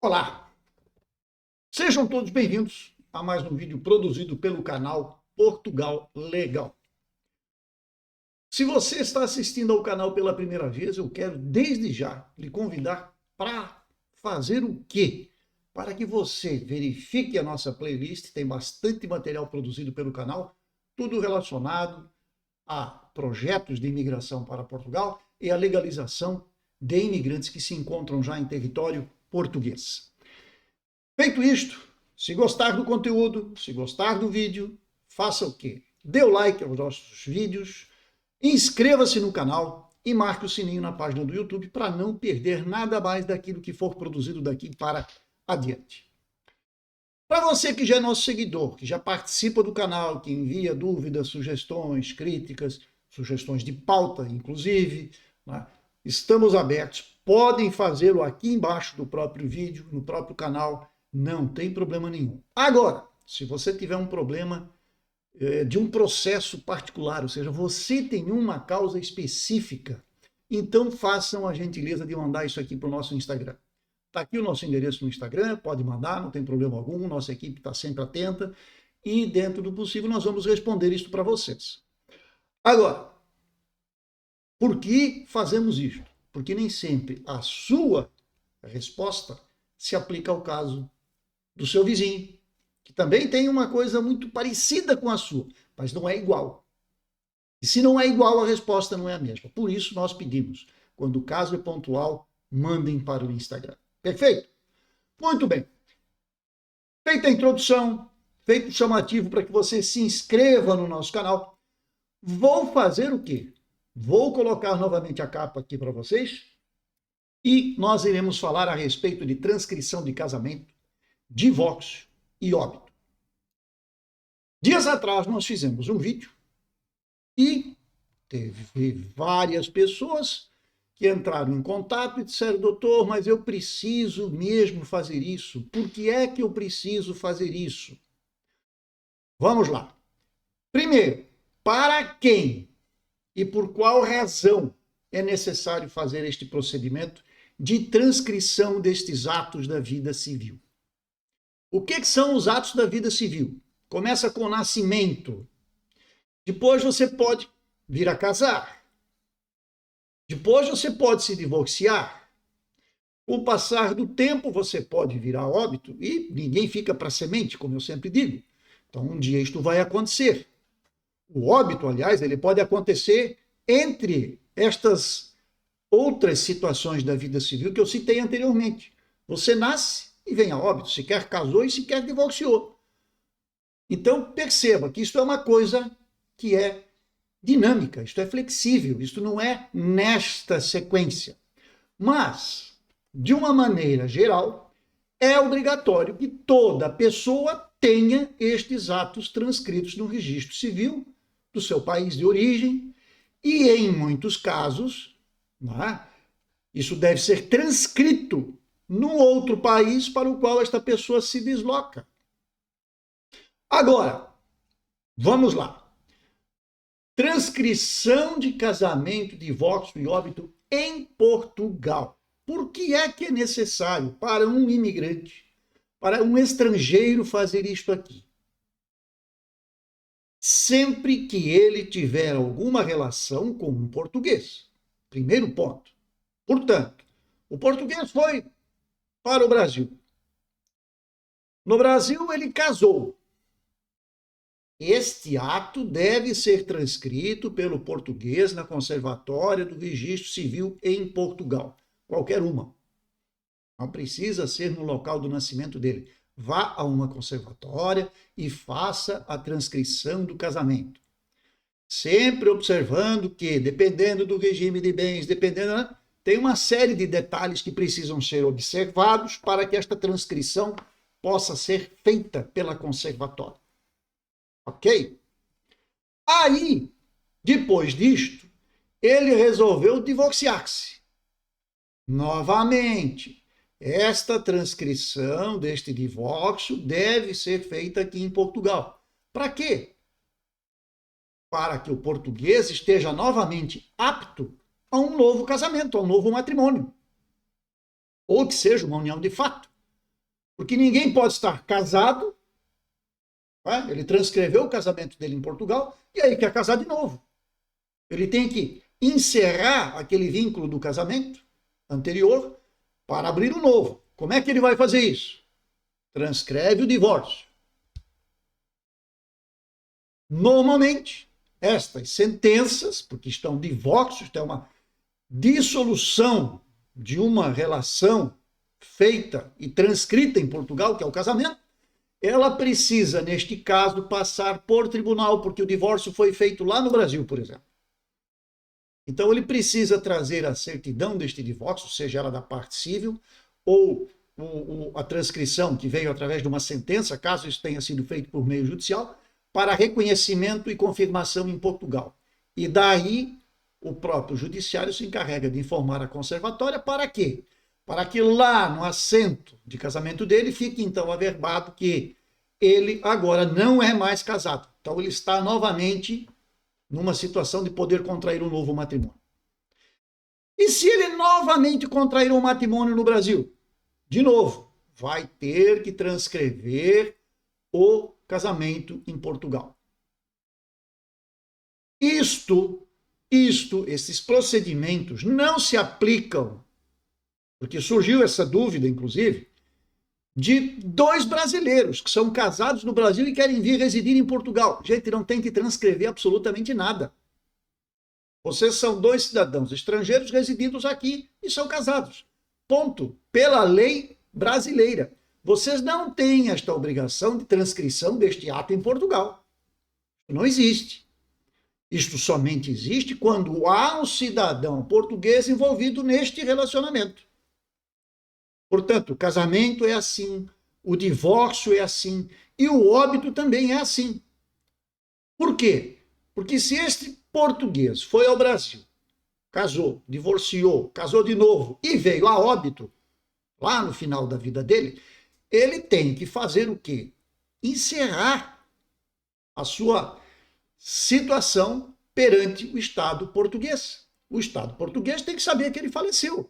Olá, sejam todos bem-vindos a mais um vídeo produzido pelo canal Portugal Legal. Se você está assistindo ao canal pela primeira vez, eu quero desde já lhe convidar para fazer o quê? Para que você verifique a nossa playlist, tem bastante material produzido pelo canal, tudo relacionado a projetos de imigração para Portugal e a legalização de imigrantes que se encontram já em território português. Feito isto, se gostar do conteúdo, se gostar do vídeo, faça o quê? Dê o like aos nossos vídeos, inscreva-se no canal e marque o sininho na página do YouTube para não perder nada mais daquilo que for produzido daqui para adiante. Para você que já é nosso seguidor, que já participa do canal, que envia dúvidas, sugestões, críticas, sugestões de pauta, inclusive, né? Estamos abertos, podem fazê-lo aqui embaixo do próprio vídeo, no próprio canal, não tem problema nenhum. Agora, se você tiver um problema de um processo particular, ou seja, você tem uma causa específica, então façam a gentileza de mandar isso aqui para o nosso Instagram. Está aqui o nosso endereço no Instagram, pode mandar, não tem problema algum, nossa equipe está sempre atenta e, dentro do possível, nós vamos responder isso para vocês. Agora, por que fazemos isso? Porque nem sempre a sua resposta se aplica ao caso do seu vizinho, que também tem uma coisa muito parecida com a sua, mas não é igual. E se não é igual, a resposta não é a mesma. Por isso nós pedimos, quando o caso é pontual, mandem para o Instagram. Perfeito? Muito bem. Feita a introdução, feito o chamativo para que você se inscreva no nosso canal, vou fazer o quê? Vou colocar novamente a capa aqui para vocês e nós iremos falar a respeito de transcrição de casamento, divórcio e óbito. Dias atrás nós fizemos um vídeo e teve várias pessoas que entraram em contato e disseram: doutor, mas eu preciso mesmo fazer isso. Por que é que eu preciso fazer isso? Vamos lá. Primeiro, para quem e por qual razão é necessário fazer este procedimento de transcrição destes atos da vida civil? O que são os atos da vida civil? Começa com o nascimento. Depois você pode vir a casar. Depois você pode se divorciar. Com o passar do tempo você pode vir a óbito e ninguém fica para semente, como eu sempre digo. Então um dia isto vai acontecer. O óbito, aliás, ele pode acontecer entre estas outras situações da vida civil que eu citei anteriormente. Você nasce e vem a óbito, sequer casou e sequer divorciou. Então perceba que isto é uma coisa que é dinâmica, isto é flexível, isto não é nesta sequência. Mas, de uma maneira geral, é obrigatório que toda pessoa tenha estes atos transcritos no registro civil do seu país de origem e, em muitos casos, isso deve ser transcrito no outro país para o qual esta pessoa se desloca. Agora, vamos lá. Transcrição de casamento, divórcio e óbito em Portugal. Por que é necessário para um imigrante, para um estrangeiro fazer isto aqui? Sempre que ele tiver alguma relação com um português. Primeiro ponto. Portanto, o português foi para o Brasil. No Brasil, ele casou. Este ato deve ser transcrito pelo português na Conservatória do Registro Civil em Portugal. Qualquer uma. Não precisa ser no local do nascimento dele. Vá a uma conservatória e faça a transcrição do casamento. Sempre observando que, dependendo do regime de bens, tem uma série de detalhes que precisam ser observados para que esta transcrição possa ser feita pela conservatória. Ok? Aí, depois disto, ele resolveu divorciar-se. Novamente, esta transcrição deste divórcio deve ser feita aqui em Portugal. Para quê? Para que o português esteja novamente apto a um novo casamento, a um novo matrimônio. Ou que seja uma união de fato. Porque ninguém pode estar casado, né? Ele transcreveu o casamento dele em Portugal e aí quer casar de novo. Ele tem que encerrar aquele vínculo do casamento anterior para abrir um novo. Como é que ele vai fazer isso? Transcreve o divórcio. Normalmente, estas sentenças, porque estão divórcios, é uma dissolução de uma relação feita e transcrita em Portugal, que é o casamento, ela precisa, neste caso, passar por tribunal, porque o divórcio foi feito lá no Brasil, por exemplo. Então, ele precisa trazer a certidão deste divórcio, seja ela da parte civil, ou a transcrição que veio através de uma sentença, caso isso tenha sido feito por meio judicial, para reconhecimento e confirmação em Portugal. E daí, o próprio judiciário se encarrega de informar a conservatória para quê? Para que lá no assento de casamento dele fique então averbado que ele agora não é mais casado. Então ele está novamente numa situação de poder contrair um novo matrimônio. E se ele novamente contrair um matrimônio no Brasil? De novo, vai ter que transcrever o casamento em Portugal. Esses procedimentos não se aplicam, porque surgiu essa dúvida, inclusive, de 2 brasileiros que são casados no Brasil e querem vir residir em Portugal. Gente, não tem que transcrever absolutamente nada. Vocês são 2 cidadãos estrangeiros resididos aqui e são casados. Ponto. Pela lei brasileira. Vocês não têm esta obrigação de transcrição deste ato em Portugal. Não existe. Isto somente existe quando há um cidadão português envolvido neste relacionamento. Portanto, o casamento é assim, o divórcio é assim e o óbito também é assim. Por quê? Porque se este português foi ao Brasil, casou, divorciou, casou de novo e veio a óbito, lá no final da vida dele, ele tem que fazer o quê? Encerrar a sua situação perante o Estado português. O Estado português tem que saber que ele faleceu.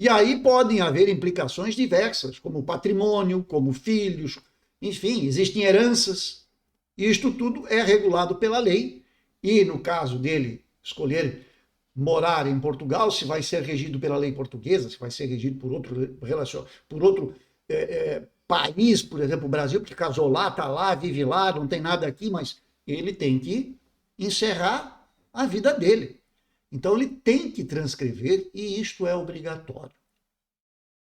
E aí podem haver implicações diversas, como patrimônio, como filhos, enfim, existem heranças. Isto tudo é regulado pela lei. E no caso dele escolher morar em Portugal, se vai ser regido pela lei portuguesa, se vai ser regido por outro país, por exemplo, o Brasil, porque casou lá, está lá, vive lá, não tem nada aqui, mas ele tem que encerrar a vida dele. Então ele tem que transcrever e isto é obrigatório.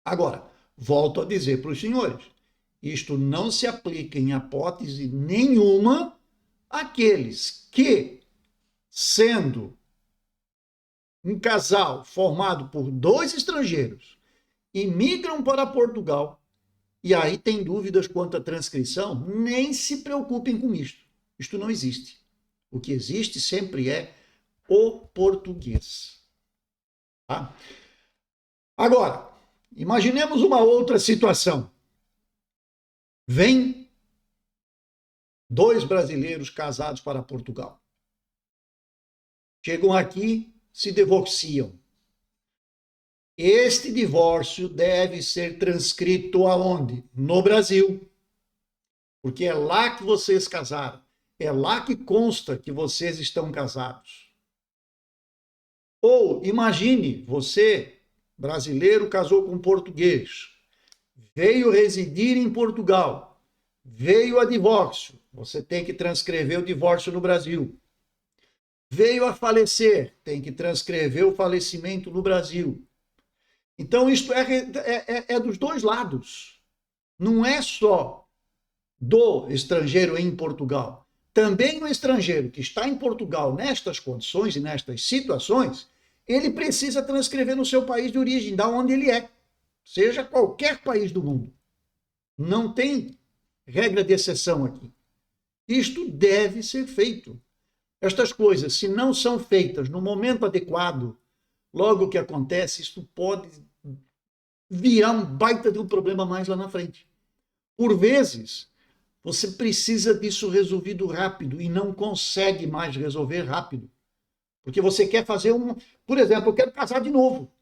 Agora, volto a dizer para os senhores, isto não se aplica em hipótese nenhuma àqueles que, sendo um casal formado por 2 estrangeiros, imigram para Portugal e aí tem dúvidas quanto à transcrição, nem se preocupem com isto. Isto não existe. O que existe sempre é o português. Tá? Agora, imaginemos uma outra situação. Vem 2 brasileiros casados para Portugal. Chegam aqui, se divorciam. Este divórcio deve ser transcrito aonde? No Brasil. Porque é lá que vocês casaram. É lá que consta que vocês estão casados. Ou imagine, você, brasileiro, casou com um português, veio residir em Portugal, veio a divórcio, você tem que transcrever o divórcio no Brasil. Veio a falecer, tem que transcrever o falecimento no Brasil. Então, isto é dos 2 lados. Não é só do estrangeiro em Portugal. Também o estrangeiro que está em Portugal nestas condições e nestas situações, ele precisa transcrever no seu país de origem, da onde ele é, seja qualquer país do mundo. Não tem regra de exceção aqui. Isto deve ser feito. Estas coisas, se não são feitas no momento adequado, logo que acontece, isto pode virar um baita de um problema mais lá na frente. Por vezes, você precisa disso resolvido rápido e não consegue mais resolver rápido. Porque você quer fazer Por exemplo, eu quero casar de novo.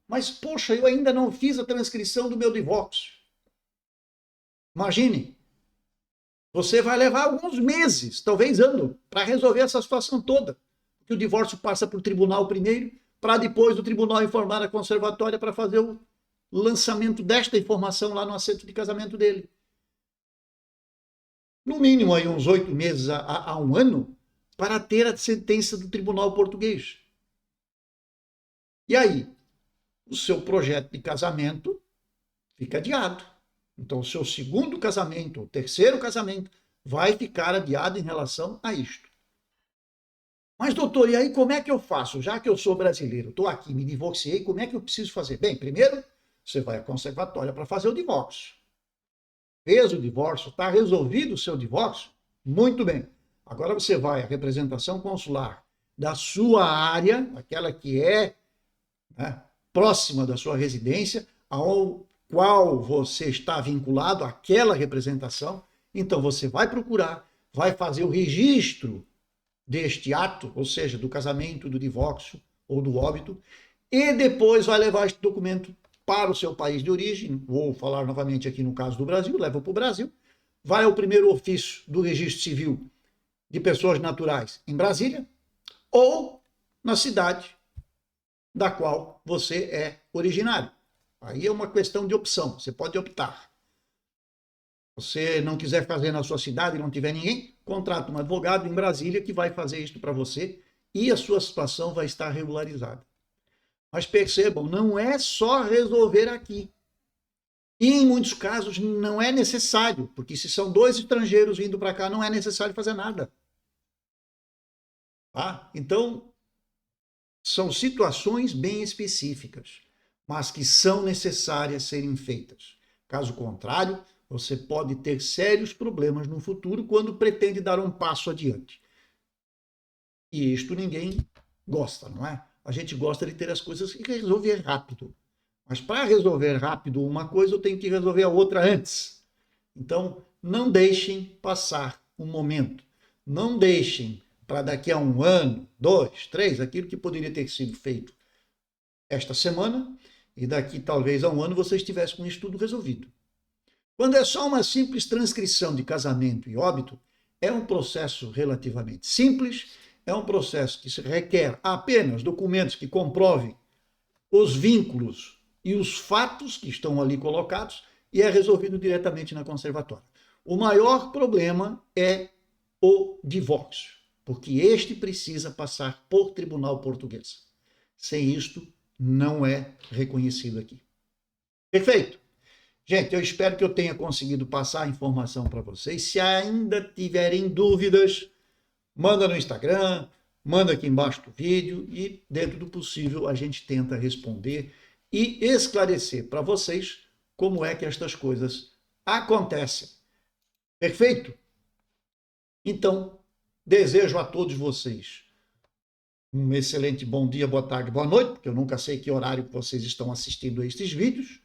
Mas, poxa, eu ainda não fiz a transcrição do meu divórcio. Imagine, você vai levar alguns meses, talvez ano, para resolver essa situação toda. Que o divórcio passa para o tribunal primeiro, para depois o tribunal informar a conservatória para fazer o lançamento desta informação lá no assento de casamento dele. No mínimo aí uns 8 meses a um ano para ter a sentença do tribunal português. E aí, o seu projeto de casamento fica adiado. Então, o seu segundo casamento, o terceiro casamento, vai ficar adiado em relação a isto. Mas, doutor, e aí como é que eu faço? Já que eu sou brasileiro, estou aqui, me divorciei, como é que eu preciso fazer? Bem, primeiro, você vai à conservatória para fazer o divórcio. Fez o divórcio, está resolvido o seu divórcio? Muito bem. Agora você vai à representação consular da sua área, aquela que é, né, próxima da sua residência, ao qual você está vinculado àquela representação. Então você vai procurar, vai fazer o registro deste ato, ou seja, do casamento, do divórcio ou do óbito, e depois vai levar este documento para o seu país de origem. Vou falar novamente aqui no caso do Brasil, leva para o Brasil, vai ao primeiro ofício do registro civil de pessoas naturais em Brasília ou na cidade da qual você é originário. Aí é uma questão de opção, você pode optar. Você não quiser fazer na sua cidade e não tiver ninguém, contrata um advogado em Brasília que vai fazer isso para você e a sua situação vai estar regularizada. Mas percebam, não é só resolver aqui. E em muitos casos não é necessário, porque se são 2 estrangeiros vindo para cá, não é necessário fazer nada. Tá? Então, são situações bem específicas, mas que são necessárias serem feitas. Caso contrário, você pode ter sérios problemas no futuro quando pretende dar um passo adiante. E isto ninguém gosta, não é? A gente gosta de ter as coisas e resolver rápido. Mas para resolver rápido uma coisa, eu tenho que resolver a outra antes. Então, não deixem passar um momento. Não deixem para daqui a 1 ano, 2, 3, aquilo que poderia ter sido feito esta semana, e daqui talvez a 1 ano você estivesse com isso tudo resolvido. Quando é só uma simples transcrição de casamento e óbito, é um processo relativamente simples, é um processo que requer apenas documentos que comprovem os vínculos e os fatos que estão ali colocados e é resolvido diretamente na conservatória. O maior problema é o divórcio, porque este precisa passar por tribunal português. Sem isto, não é reconhecido aqui. Perfeito? Gente, eu espero que eu tenha conseguido passar a informação para vocês. Se ainda tiverem dúvidas, manda no Instagram, manda aqui embaixo do vídeo e, dentro do possível, a gente tenta responder e esclarecer para vocês como é que estas coisas acontecem. Perfeito? Então, desejo a todos vocês um excelente bom dia, boa tarde, boa noite, porque eu nunca sei que horário que vocês estão assistindo a estes vídeos,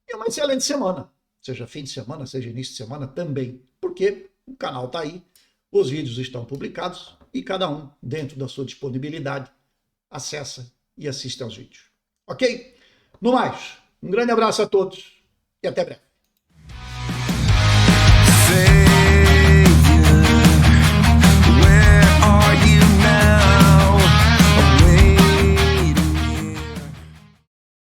e uma excelente semana, seja fim de semana, seja início de semana também, porque o canal está aí, os vídeos estão publicados e cada um, dentro da sua disponibilidade, acessa e assiste aos vídeos. Ok? No mais, um grande abraço a todos e até breve.